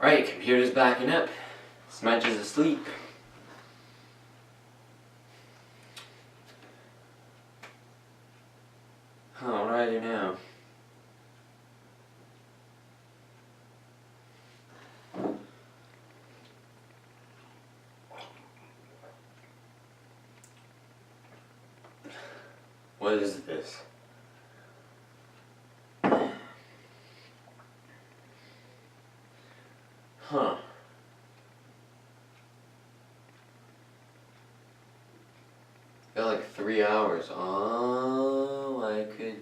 Right, computer's backing up. Smudge is asleep. Alrighty now. What is this? Huh. Got like 3 hours. Oh, I could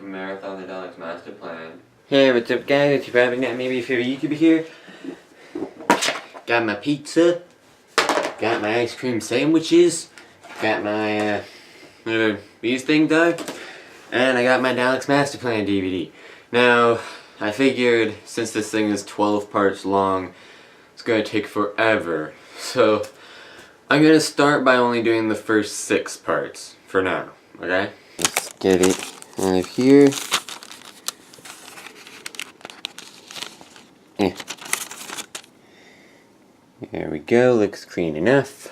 marathon the Dalek's Master Plan. Hey, what's up guys? If you're having that, maybe if you're a YouTuber here. Got my pizza. Got my ice cream sandwiches. Got my, whatever these things are. And I got my Dalek's Master Plan DVD. Now, I figured since this thing is 12 parts long, it's gonna take forever. So, I'm gonna start by only doing the first 6 parts for now, okay? Let's get it out of here. Yeah. There we go, looks clean enough.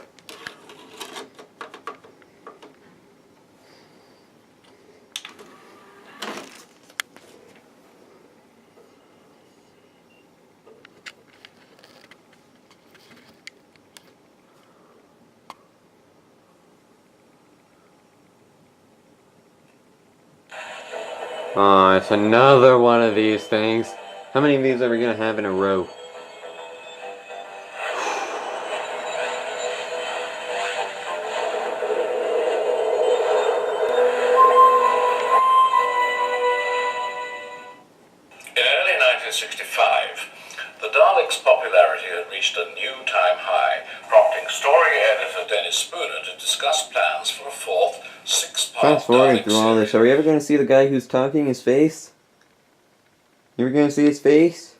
Oh, it's another one of these things. How many of these are we gonna have in a row? In early 1965, the Daleks' popularity had reached a new time high, prompting story editor Dennis Spooner to discuss plans for a fourth, 6-part Fast forwarding Dalek through all this, series. are we ever gonna see the guy who's talking, his face? You ever gonna see his face?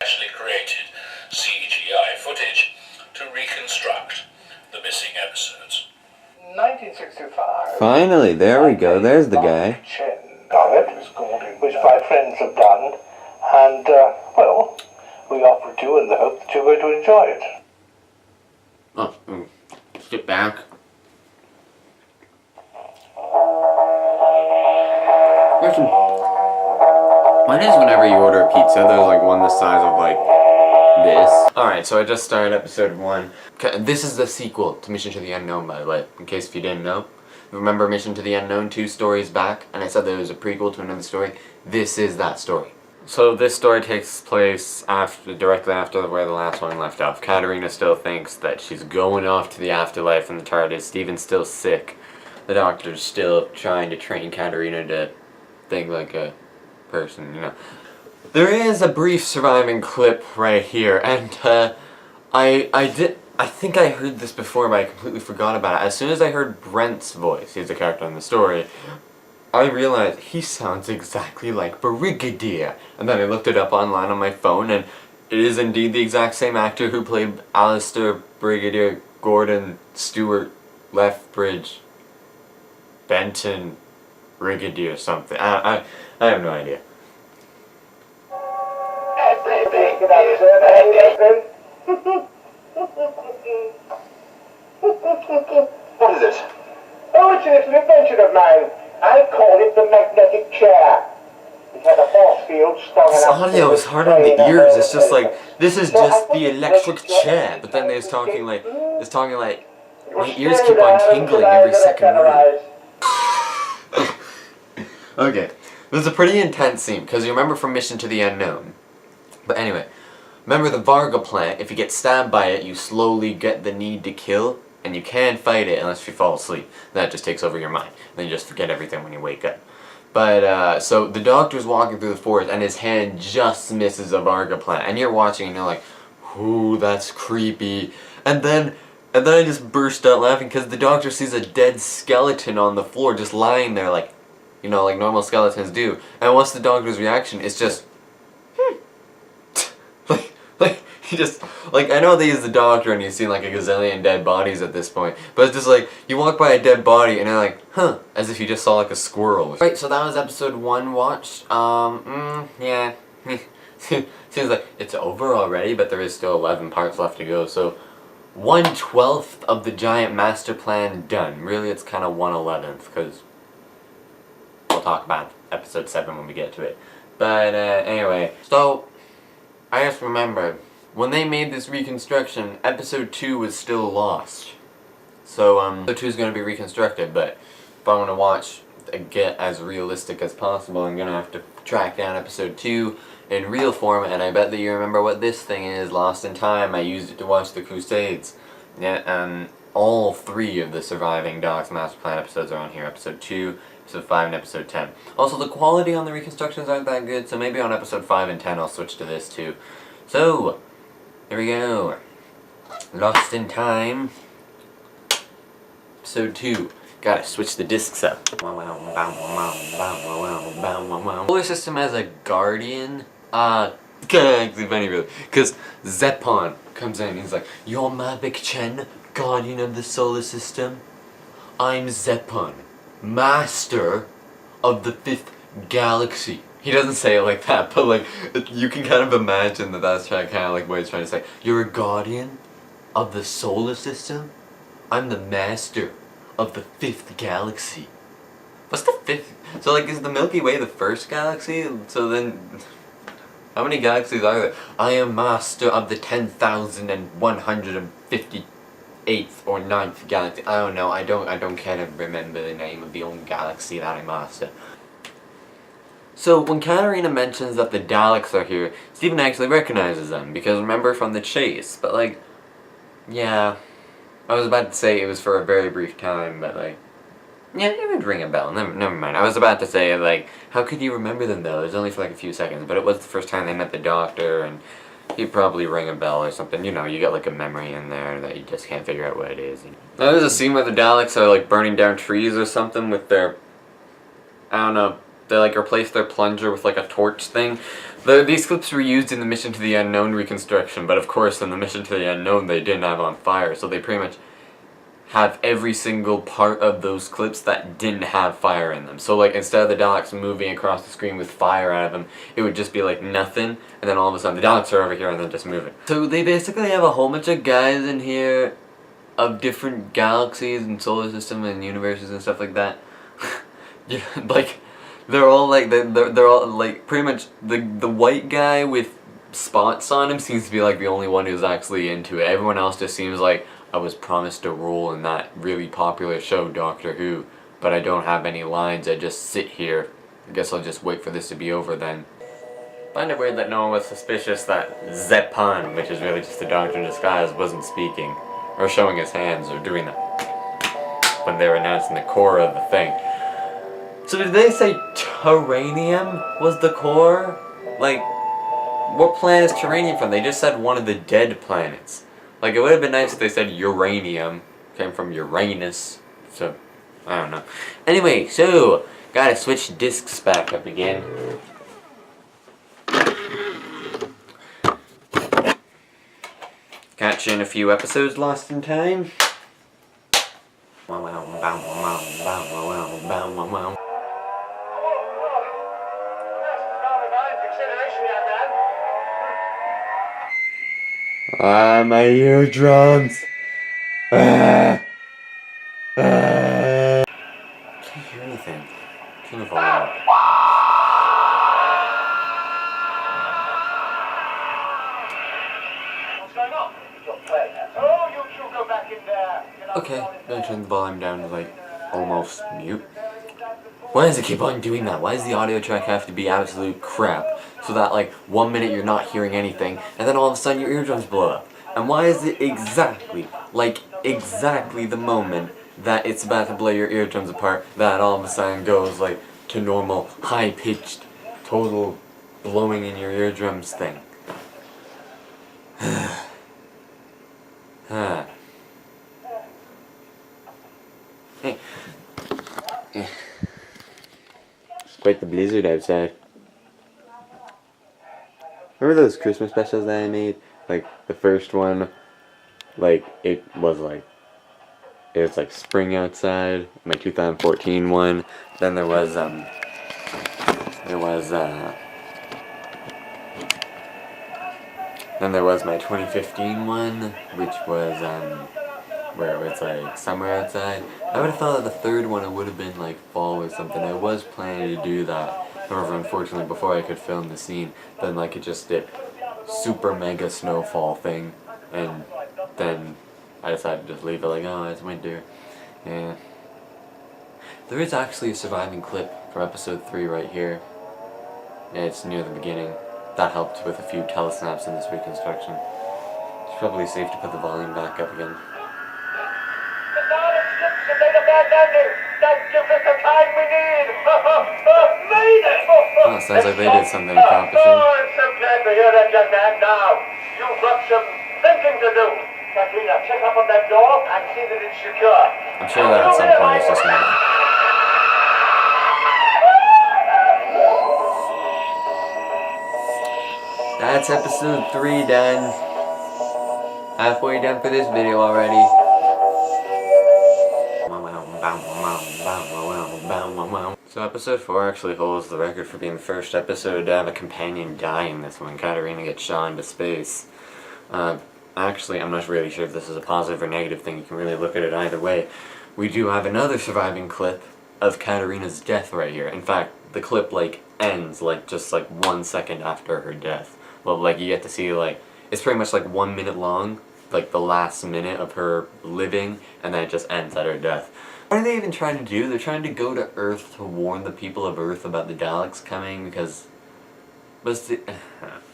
Specially created CGI footage to reconstruct the missing episodes. 1965. Finally, there we go, there's the guy. Which my friends have done, and, well, we offer it you in the hope that you're going to enjoy it. Oh, sit back. Question. What is whenever you order a pizza, there's like one the size of like this? Alright, so I just started episode 1. This is the sequel to Mission to the Unknown, by the way, in case if you didn't know. Remember Mission to the Unknown 2 stories back, and I said there was a prequel to another story? This is that story. So this story takes place directly after where the last one left off. Katarina still thinks that she's going off to the afterlife in the TARDIS. Steven's still sick. The doctor's still trying to train Katarina to think like a person, you know. There is a brief surviving clip right here, and I think I heard this before, but I completely forgot about it. As soon as I heard Brent's voice, he's a character in the story, I realized he sounds exactly like Brigadier. And then I looked it up online on my phone, and it is indeed the exact same actor who played Alistair, Brigadier, Gordon, Stewart, Lethbridge, Benton, Brigadier something. I have no idea. What is it? Oh, it's a little invention of mine. I call it the magnetic chair. It has a force field strong This enough. audio is hard on the ears. It's just like, this is just the electric chair. But then there's talking like, my ears keep on tingling every second word. Okay, this is a pretty intense scene, because you remember from Mission to the Unknown. But anyway, remember the Varga plant, if you get stabbed by it, you slowly get the need to kill, and you can't fight it unless you fall asleep. That just takes over your mind. Then you just forget everything when you wake up. But, so the doctor's walking through the forest, and his hand just misses a Varga plant, and you're watching, and you're like, ooh, that's creepy. And then I just burst out laughing, because the doctor sees a dead skeleton on the floor, just lying there, like, you know, like normal skeletons do. And what's the doctor's reaction? It's just, like He just, like, I know that he's the doctor and he's seen like a gazillion dead bodies at this point, but it's just like, you walk by a dead body and you're like, huh, as if you just saw like a squirrel. Right, so that was episode 1 watched. Yeah. Seems like it's over already, but there is still 11 parts left to go, so 1/12 of the giant master plan done. Really, it's kind of 1/11th, because we'll talk about episode 7 when we get to it. But anyway, so I just remembered, when they made this reconstruction, episode 2 was still lost. So episode 2 is going to be reconstructed, but if I want to watch, get as realistic as possible, I'm going to have to track down episode 2 in real form, and I bet that you remember what this thing is, Lost in Time. I used it to watch the Crusades. Yeah, and all 3 of the surviving Daleks Master Plan episodes are on here. Episode 2, episode 5, and episode 10. Also, the quality on the reconstructions aren't that good, so maybe on episode 5 and 10 I'll switch to this too. So, here we go. Lost in Time. Episode 2. Gotta switch the discs up. Solar system as a guardian. Actually funny really. Because Zeppon comes in and he's like, "You're Mavik Chen, guardian of the solar system. I'm Zeppon, master of the 5th galaxy." He doesn't say it like that, but like, you can kind of imagine that that's kind of like what he's trying to say. "You're a guardian of the solar system? I'm the master of the 5th galaxy." What's the 5th? So like, is the Milky Way the 1st galaxy? So then, how many galaxies are there? "I am master of the 10,158th or 9th galaxy." I don't know. I don't care to remember the name of the own galaxy that I master. So when Katarina mentions that the Daleks are here, Stephen actually recognizes them, because remember from the chase. But like, yeah, I was about to say it was for a very brief time, but like, yeah, it would ring a bell. Never mind. I was about to say, like, how could you remember them though? It was only for like a few seconds, but it was the first time they met the Doctor, and he'd probably ring a bell or something. You know, you get like a memory in there that you just can't figure out what it is. Now there's a scene where the Daleks are like burning down trees or something with their, I don't know, they like replace their plunger with like a torch thing. These clips were used in the Mission to the Unknown reconstruction, but of course in the Mission to the Unknown they didn't have on fire, so they pretty much have every single part of those clips that didn't have fire in them. So like, instead of the Daleks moving across the screen with fire out of them, it would just be like nothing, and then all of a sudden the Daleks are over here and then just moving. So they basically have a whole bunch of guys in here of different galaxies and solar system and universes and stuff like that. Yeah, like, they're all like, they're all like, pretty much the white guy with spots on him seems to be like the only one who's actually into it. Everyone else just seems like, "I was promised a role in that really popular show, Doctor Who, but I don't have any lines. I just sit here. I guess I'll just wait for this to be over then." Find it weird that no one was suspicious that Zeppon, which is really just the Doctor in disguise, wasn't speaking, or showing his hands, or doing that when they were announcing the core of the thing. So did they say Terranium was the core? Like, what planet is Terranium from? They just said one of the dead planets. Like, it would have been nice if they said uranium came from Uranus. So, I don't know. Anyway, so, gotta switch discs back up again. Catch you in a few episodes Lost in Time. Ah, my eardrums. Can't hear anything. Turn the volume up. What's going on? You're playing that. Oh, you two go back in there. Okay, I'm gonna turn the volume down to like almost mute. Why does it keep on doing that? Why does the audio track have to be absolute crap? So that like 1 minute you're not hearing anything, and then all of a sudden your eardrums blow up? And why is it exactly the moment that it's about to blow your eardrums apart that all of a sudden goes like to normal, high-pitched, total blowing in your eardrums thing? Hey. It's quite the blizzard outside. Remember those Christmas specials that I made? Like, the first one, like, it was like spring outside. My 2014 one. Then there was my 2015 one, which was where it was like summer outside. I would have thought that the third one it would have been like fall or something. I was planning to do that. However, unfortunately, before I could film the scene, then like it just did super mega snowfall thing, and then I decided to just leave it like, oh, it's winter. Yeah. There is actually a surviving clip from episode 3 right here. Yeah, it's near the beginning. That helped with a few telesnaps in this reconstruction. It's probably safe to put the volume back up again. The Daleks ships have made a bad landing. That gives us the time we need. Made it! Oh, sounds like they did something accomplishing. Oh, I'm so glad to hear that, young man. Now, you've got some thinking to do. Katrina, check up on that door and see that it's secure. I'm sure that at some point it's just gonna... That's episode 3 done. Halfway done for this video already. So episode 4 actually holds the record for being the first episode to have a companion die in this one. Katarina gets shot into space. Actually, I'm not really sure if this is a positive or negative thing. You can really look at it either way. We do have another surviving clip of Katarina's death right here. In fact, the clip like ends like just like 1 second after her death. Well, like you get to see like it's pretty much like 1 minute long, like the last minute of her living, and then it just ends at her death. What are they even trying to do? They're trying to go to Earth to warn the people of Earth about the Daleks coming because... But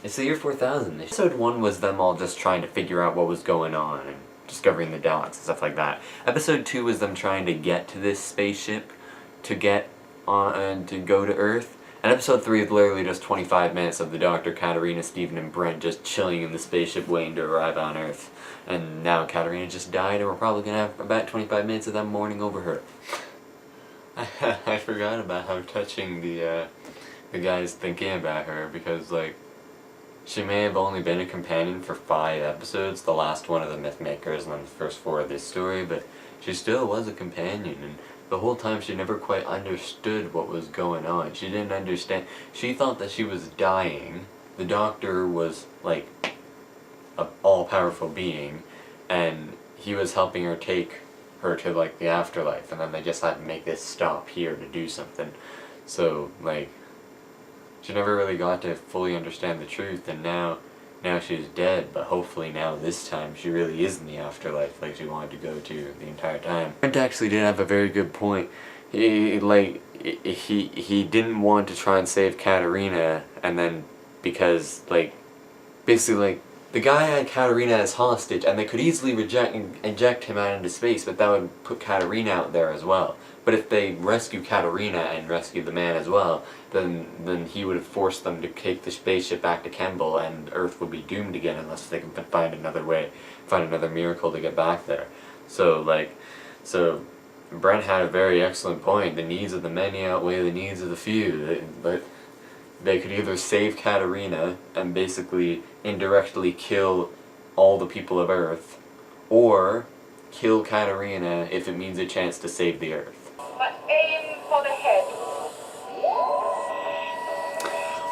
it's the year 4000. Episode 1 was them all just trying to figure out what was going on and discovering the Daleks and stuff like that. Episode 2 was them trying to get to this spaceship to get on and to go to Earth. And episode 3 is literally just 25 minutes of the Doctor, Katarina, Stephen, and Brent just chilling in the spaceship waiting to arrive on Earth. And now Katarina just died, and we're probably gonna have about 25 minutes of them mourning over her. I forgot about how touching the guy's thinking about her, because like she may have only been a companion for 5 episodes, the last one of the Mythmakers and then the first 4 of this story, but she still was a companion, and the whole time she never quite understood what was going on. She didn't understand. She thought that she was dying. The Doctor was like an all-powerful being, and he was helping her take her to like the afterlife, and then they just had to make this stop here to do something. So like she never really got to fully understand the truth, and now she's dead, but hopefully now this time she really is in the afterlife like she wanted to go to the entire time. Brent actually did have a very good point. He didn't want to try and save Katarina, and then because like basically like the guy had Katarina as hostage, and they could easily eject him out into space, but that would put Katarina out there as well. But if they rescue Katarina and rescue the man as well, then he would have forced them to take the spaceship back to Kemble, and Earth would be doomed again unless they can find another way, find another miracle to get back there. So Brent had a very excellent point. The needs of the many outweigh the needs of the few. But they could either save Katarina and basically indirectly kill all the people of Earth, or kill Katarina if it means a chance to save the Earth. But aim for the head.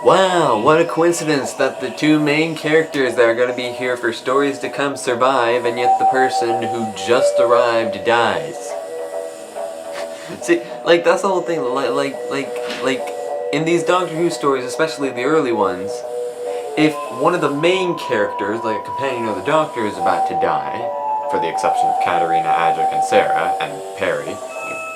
Wow, what a coincidence that the 2 main characters that are going to be here for stories to come survive, and yet the person who just arrived dies. See, like, that's the whole thing, like, in these Doctor Who stories, especially the early ones, if one of the main characters, like a companion of the Doctor, is about to die, for the exception of Katarina, Ajak, and Sarah, and Perry,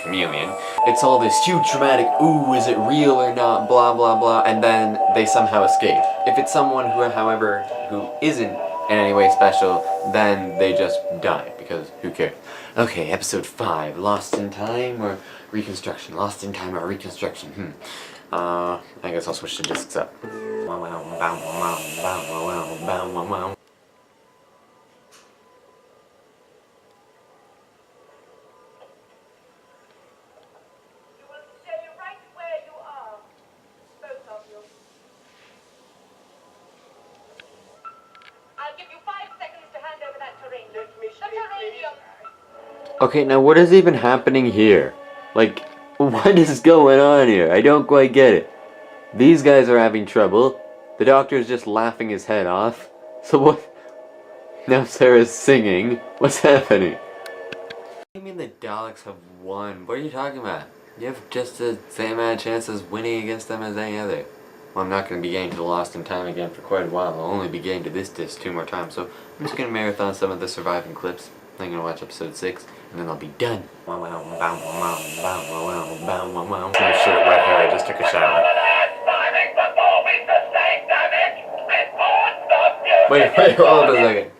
Chameleon, it's all this huge dramatic, ooh, is it real or not, blah blah blah, and then they somehow escape. If it's someone who, however, who isn't in any way special, then they just die, because who cares? Okay, episode 5, Lost in Time or Reconstruction? Lost in Time or Reconstruction? I guess I'll switch the discs up. I'll give you 5 seconds to hand over that terranium. Let me The speak, terranium. Okay, now what is even happening here? Like, what is going on here? I don't quite get it. These guys are having trouble. The doctor's just laughing his head off. So what? Now Sarah's singing. What's happening? What do you mean the Daleks have won? What are you talking about? You have just the same amount of chances winning against them as any other. Well, I'm not going to be getting to the Lost in Time again for quite a while. I'll only be getting to this disc 2 more times, so I'm just going to marathon some of the surviving clips. I'm going to watch episode 6, and then I'll be done. My shirt wet hair, I just took a shower. Wait, hold on a second.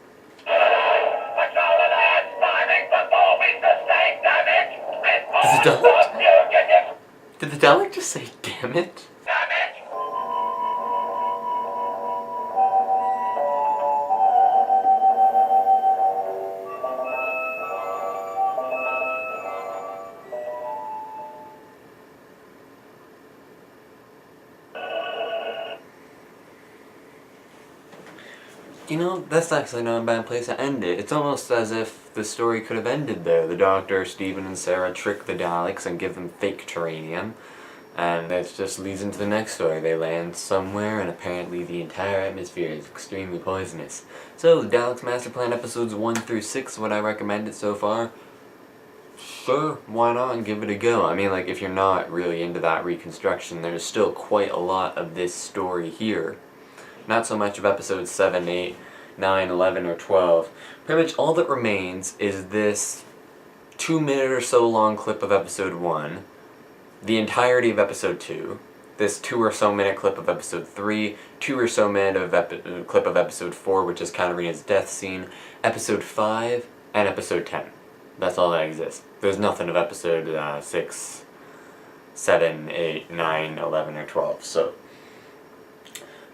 Did the Dalek just say damn it? You know, that's actually not a bad place to end it. It's almost as if the story could have ended there. The Doctor, Stephen, and Sarah trick the Daleks and give them fake terranium. And that just leads into the next story. They land somewhere, and apparently the entire atmosphere is extremely poisonous. So, the Daleks Master Plan episodes 1 through 6, would I recommend it so far? Sure, why not, and give it a go. I mean, like, if you're not really into that reconstruction, there's still quite a lot of this story here. Not so much of episodes 7, 8, 9, 11, or 12. Pretty much all that remains is this 2-minute or so long clip of episode 1, the entirety of episode 2, this 2 or so minute clip of episode 3, 2 or so minute of clip of episode 4, which is Katarina's death scene, episode 5, and episode 10. That's all that exists. There's nothing of episode 6, 7, 8, 9, 11, or 12, so...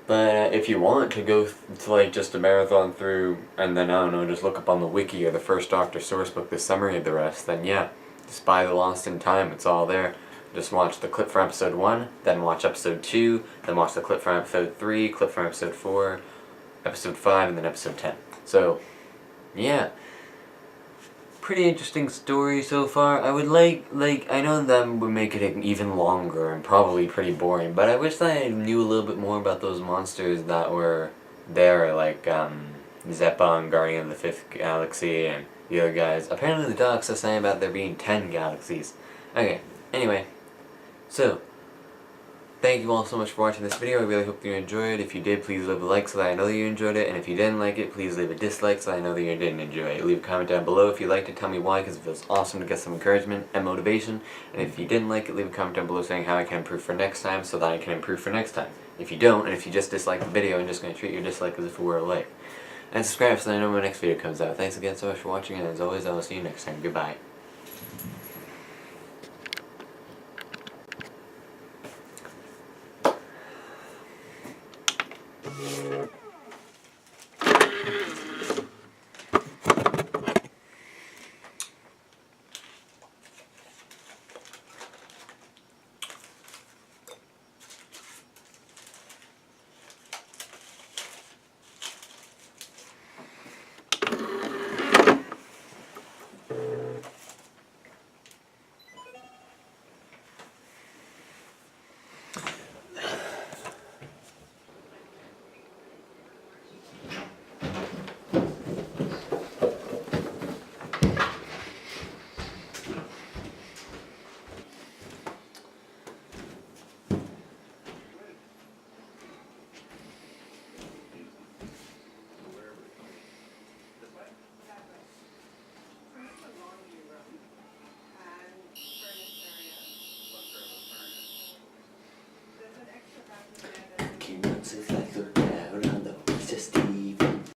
But if you want to go to like just a marathon through and then, I don't know, just look up on the wiki or the First Doctor sourcebook the summary of the rest, then yeah, just buy the Lost in Time, it's all there. Just watch the clip from episode 1, then watch episode 2, then watch the clip from episode 3, clip from episode 4, episode 5, and then episode 10. So, yeah. Pretty interesting story so far. I would like, I know that would make it even longer and probably pretty boring, but I wish that I knew a little bit more about those monsters that were there, like, Zeppa, Guardian of the 5th Galaxy, and the other guys. Apparently the Daleks are saying about there being 10 galaxies. Okay, anyway, so, thank you all so much for watching this video. I really hope you enjoyed. If you did, please leave a like so that I know that you enjoyed it. And if you didn't like it, please leave a dislike so that I know that you didn't enjoy it. Leave a comment down below if you liked it. Tell me why, because it feels awesome to get some encouragement and motivation. And if you didn't like it, leave a comment down below saying how I can improve for next time so that I can improve for next time. If you don't, and if you just dislike the video, I'm just going to treat your dislike as if it were a like. And subscribe so that I know when my next video comes out. Thanks again so much for watching, and as always, I will see you next time. Goodbye.